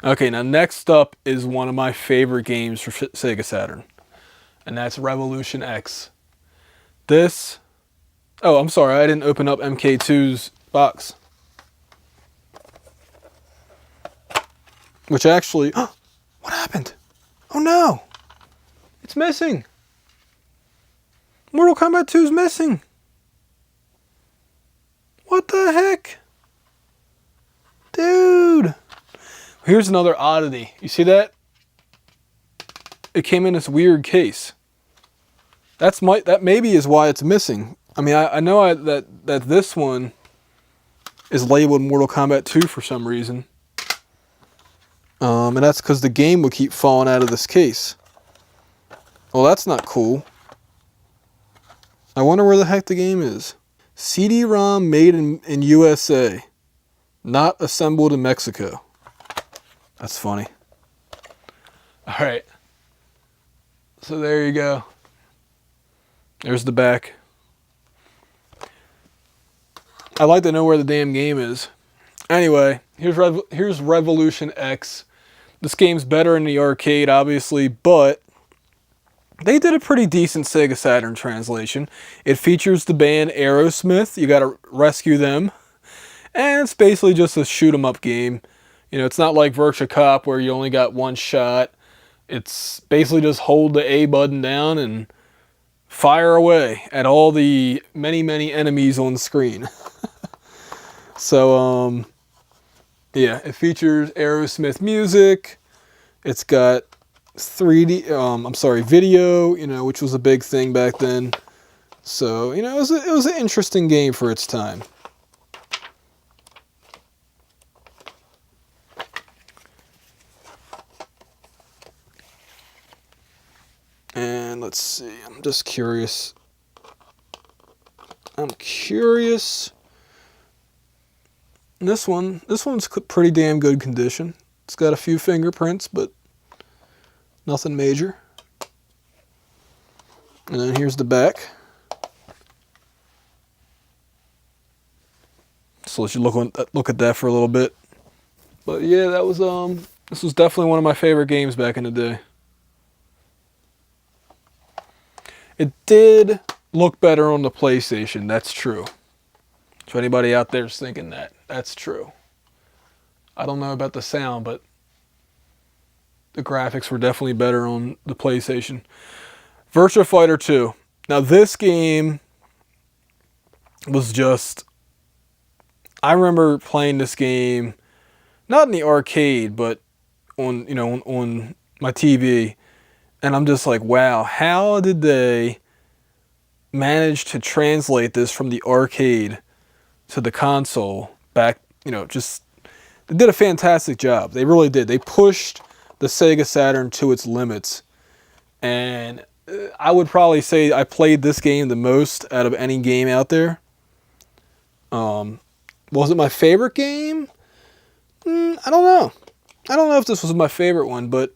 Okay, now next up is one of my favorite games for Sega Saturn, and that's Revolution X. This... Oh, I'm sorry, I didn't open up MK2's box. Which actually... What happened? Oh no! It's missing! Mortal Kombat 2 is missing! What the heck? Dude! Here's another oddity. You see that? It came in this weird case. That maybe is why it's missing. I mean, I know that this one is labeled Mortal Kombat 2 for some reason. And that's because the game will keep falling out of this case. Well, that's not cool. I wonder where the heck the game is. CD-ROM made in USA. Not assembled in Mexico. That's funny. Alright. So there you go. There's the back. I'd like to know where the damn game is. Anyway, here's Revolution X. This game's better in the arcade, obviously, but they did a pretty decent Sega Saturn translation. It features the band Aerosmith. You gotta rescue them. And it's basically just a shoot 'em up game. You know, it's not like Virtua Cop where you only got one shot. It's basically just hold the A button down and fire away at all the many enemies on the screen. So, yeah, it features Aerosmith music. It's got 3D, video, you know, which was a big thing back then. So, you know, it was an interesting game for its time. And let's see, I'm just curious. This one's pretty damn good condition. It's got a few fingerprints, but nothing major. And then here's the back. So let's look at that for a little bit. But yeah, that was this was definitely one of my favorite games back in the day. It did look better on the PlayStation, that's true. So anybody out there is thinking that, that's true. I don't know about the sound, but the graphics were definitely better on the PlayStation. Virtua Fighter 2. Now this game was just... I remember playing this game, not in the arcade, but on, you know, on my TV. And I'm just like, wow, how did they manage to translate this from the arcade to the console back, you know, just, they did a fantastic job. They really did. They pushed the Sega Saturn to its limits. And I would probably say I played this game the most out of any game out there. Was it my favorite game? I don't know. I don't know if this was my favorite one, but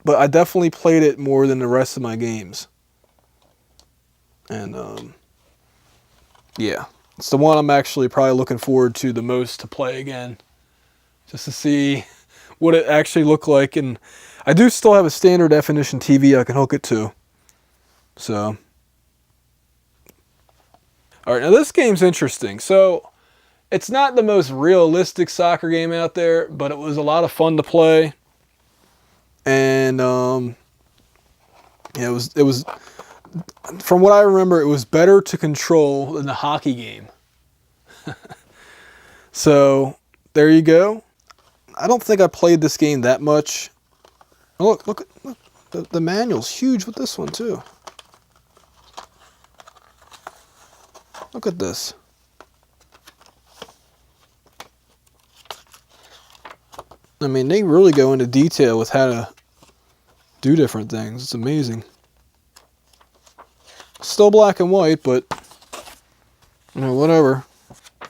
I definitely played it more than the rest of my games. And, yeah. It's the one I'm actually probably looking forward to the most to play again. Just to see what it actually looked like. And I do still have a standard definition TV I can hook it to. So. Alright, now this game's interesting. So, it's not the most realistic soccer game out there, but it was a lot of fun to play. And, yeah, it was, from what I remember, it was better to control than the hockey game. So, there you go. I don't think I played this game that much. Oh, look, the manual's huge with this one, too. Look at this. I mean, they really go into detail with how to do different things. It's amazing. Still black and white, but, you know, whatever.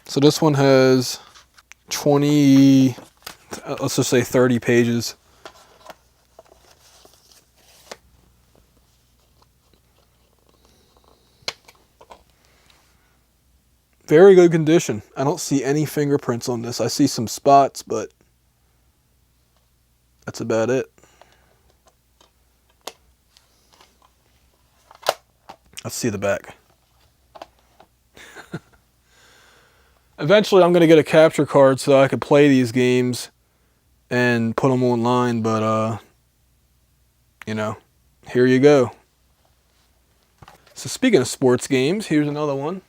So this one has 20, let's just say 30 pages. Very good condition. I don't see any fingerprints on this. I see some spots, but That's about it. Let's see the back. Eventually, I'm going to get a capture card so I can play these games and put them online, but, you know, here you go. So speaking of sports games, here's another one.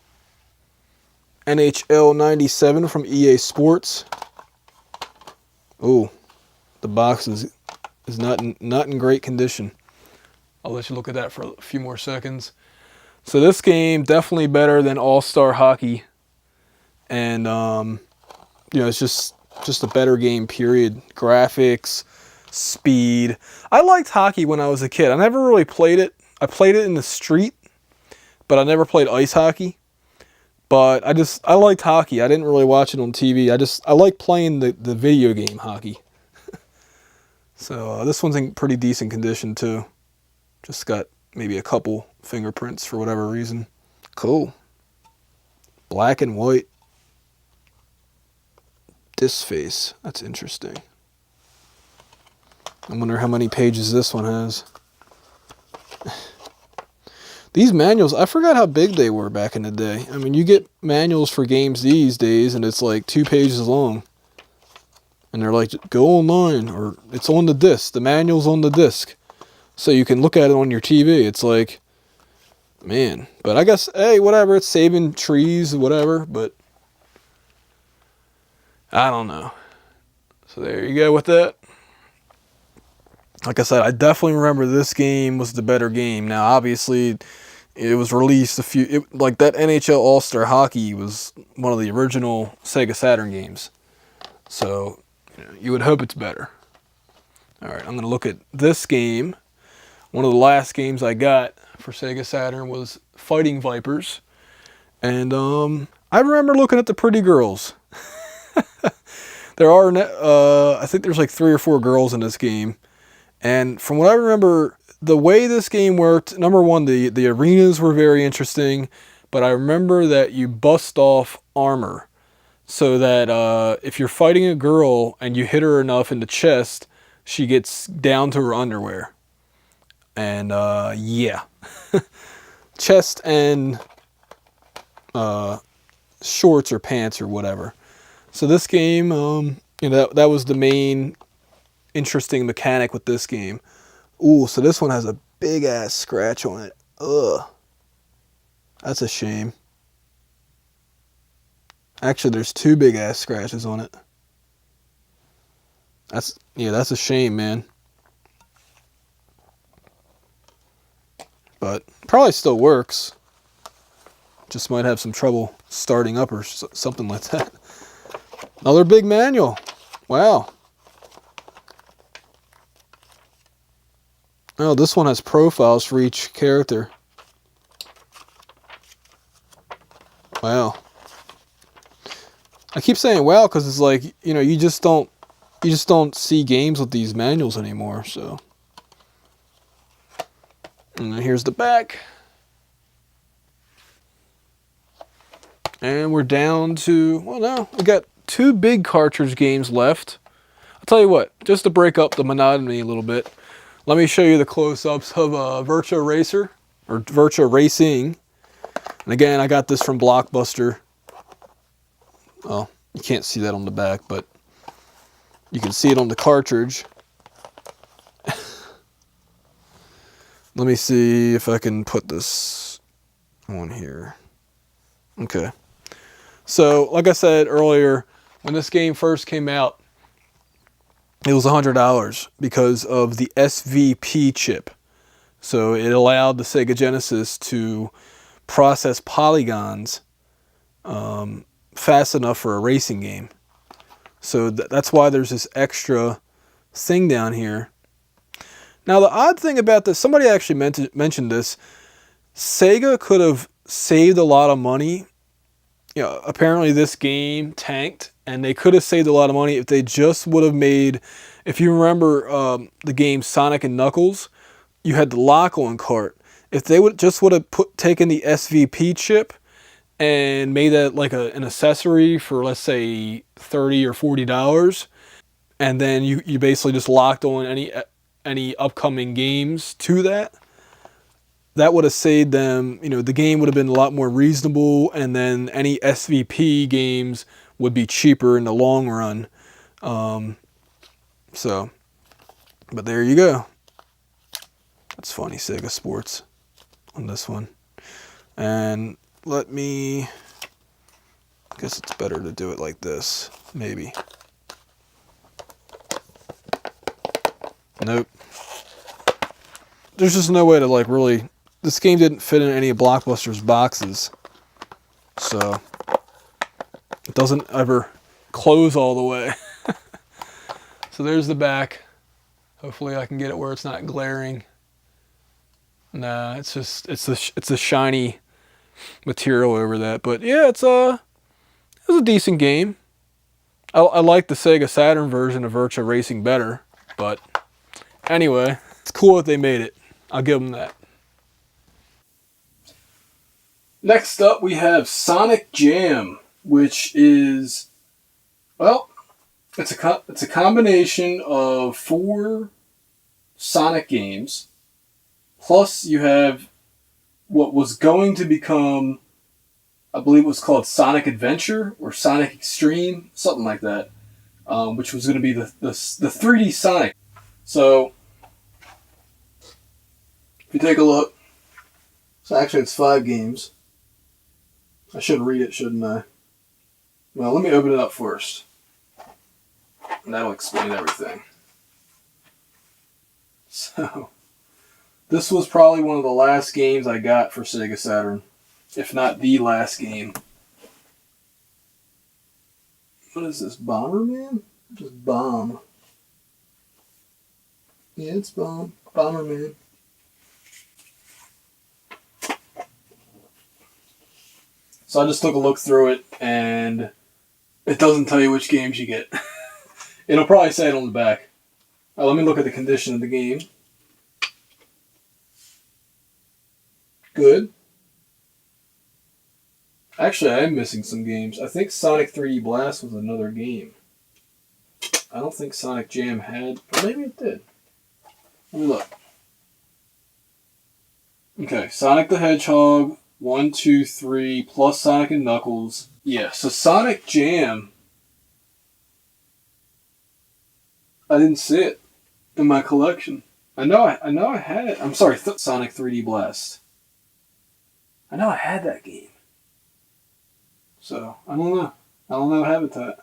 NHL 97 from EA Sports. Oh, the box is not in great condition. I'll let you look at that for a few more seconds. So this game, definitely better than All-Star Hockey. And, you know, it's just a better game, period. Graphics, speed. I liked hockey when I was a kid. I never really played it. I played it in the street, but I never played ice hockey. But I liked hockey. I didn't really watch it on TV. I like playing the video game hockey. So this one's in pretty decent condition too. Just got maybe a couple fingerprints for whatever reason. Cool. Black and white. Disc face. That's interesting. I wonder how many pages this one has. These manuals, I forgot how big they were back in the day. I mean, you get manuals for games these days, and it's like 2 pages long. And they're like, go online, or it's on the disc. The manual's on the disc. So you can look at it on your TV. It's like, man. But I guess, hey, whatever. It's saving trees, whatever. But I don't know. So there you go with that. Like I said, I definitely remember this game was the better game. Now, obviously, it was released like that NHL All-Star Hockey was one of the original Sega Saturn games. So, you would hope it's better. Alright, I'm going to look at this game. One of the last games I got for Sega Saturn was Fighting Vipers. And I remember looking at the pretty girls. There are, I think there's like 3 or 4 girls in this game. And from what I remember, the way this game worked, number one, the arenas were very interesting, but I remember that you bust off armor so that if you're fighting a girl and you hit her enough in the chest, she gets down to her underwear. And yeah, chest and shorts or pants or whatever. So this game, you know, that was the main interesting mechanic with this game. Ooh, so this one has a big ass scratch on it. Ugh. That's a shame. Actually, there's 2 big ass scratches on it. That's a shame, man. But probably still works. Just might have some trouble starting up or something like that. Another big manual. Wow. Oh, this one has profiles for each character. Wow. I keep saying wow because it's like, you know, you just don't see games with these manuals anymore, so. And then here's the back. And we're down to, well, no, we got 2 big cartridge games left. I'll tell you what, just to break up the monotony a little bit, let me show you the close-ups of Virtua Racer, or Virtua Racing. And again, I got this from Blockbuster. Well, you can't see that on the back, but you can see it on the cartridge. Let me see if I can put this on here. Okay. So, like I said earlier, when this game first came out, it was $100 because of the SVP chip. So it allowed the Sega Genesis to process polygons fast enough for a racing game. So that's why there's this extra thing down here. Now the odd thing about this, somebody actually mentioned this, Sega could have saved a lot of money. You know, apparently this game tanked, and they could have saved a lot of money if they just would have made, if you remember the game Sonic and Knuckles, you had the lock-on cart. If they would have taken the SVP chip and made that like an accessory for, let's say, $30 or $40, and then you basically just locked on any upcoming games to that. That would have saved them, the game would have been a lot more reasonable, and then any SVP games would be cheaper in the long run. So, but there you go. That's funny, Sega Sports on this one. And I guess it's better to do it like this, maybe. Nope. There's just no way to really, this game didn't fit in any of Blockbuster's boxes. So, it doesn't ever close all the way. So there's the back. Hopefully I can get it where it's not glaring. Nah, it's a shiny material over that. But yeah, it was a decent game. I like the Sega Saturn version of Virtua Racing better. But anyway, it's cool that they made it. I'll give them that. Next up, we have Sonic Jam, which is, well, it's a combination of 4 Sonic games, plus you have what was going to become, I believe it was called Sonic Adventure or Sonic Extreme, something like that, which was going to be the 3D Sonic. So, if you take a look, so actually it's 5 games. I should read it, shouldn't I? Well, let me open it up first. And that'll explain everything. So, this was probably one of the last games I got for Sega Saturn. If not the last game. What is this, Bomberman? Just Bomb. Yeah, it's Bomberman. So I just took a look through it, and it doesn't tell you which games you get. It'll probably say it on the back. Let me look at the condition of the game. Good. Actually, I am missing some games. I think Sonic 3D Blast was another game. I don't think Sonic Jam had, or maybe it did. Let me look. Okay, Sonic the Hedgehog, 1, 2, 3, plus Sonic and Knuckles. Yeah, so Sonic Jam, I didn't see it in my collection. I know I had it. I'm sorry, Sonic 3D Blast. I know I had that game. So, I don't know. I don't know Habitat.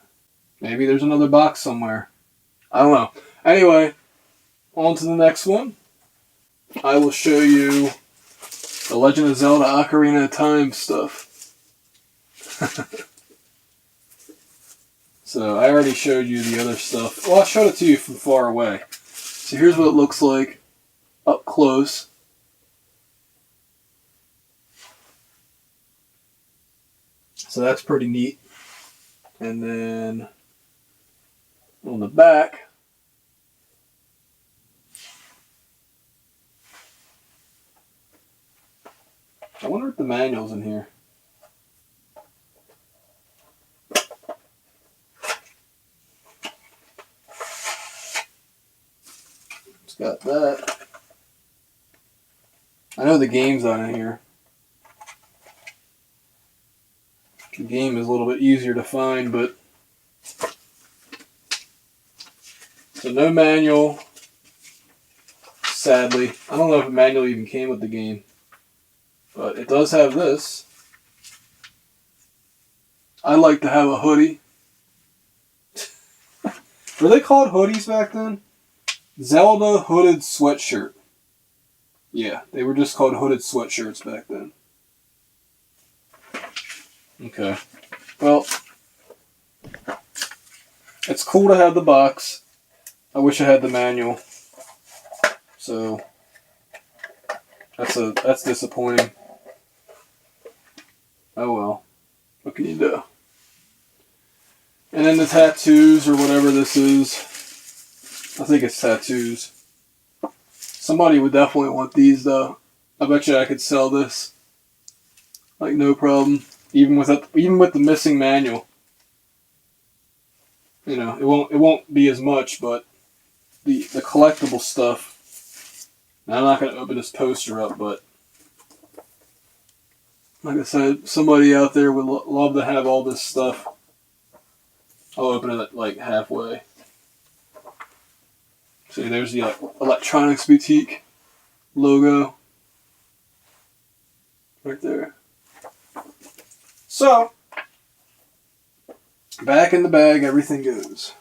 Maybe there's another box somewhere. I don't know. Anyway, on to the next one. I will show you the Legend of Zelda Ocarina of Time stuff. So, I already showed you the other stuff. Well, I showed it to you from far away. So here's what it looks like up close. So that's pretty neat. And then on the back, I wonder if the manual's in here. It's got that. I know the game's on in here. The game is a little bit easier to find, but so no manual, sadly. I don't know if a manual even came with the game, but it does have this. I like to have a hoodie. Were they called hoodies back then? Zelda hooded sweatshirt. Yeah, they were just called hooded sweatshirts back then. Okay. Well, it's cool to have the box. I wish I had the manual. So that's disappointing. Oh well. What can you do? And then the tattoos or whatever this is. I think it's tattoos. Somebody would definitely want these though. I bet you I could sell this. Like no problem. Even with the missing manual. You know, it won't be as much, but the collectible stuff. Now, I'm not going to open this poster up, but like I said, somebody out there would love to have all this stuff. I'll open it like halfway. See, there's the Electronics Boutique logo right there. So, back in the bag, everything goes.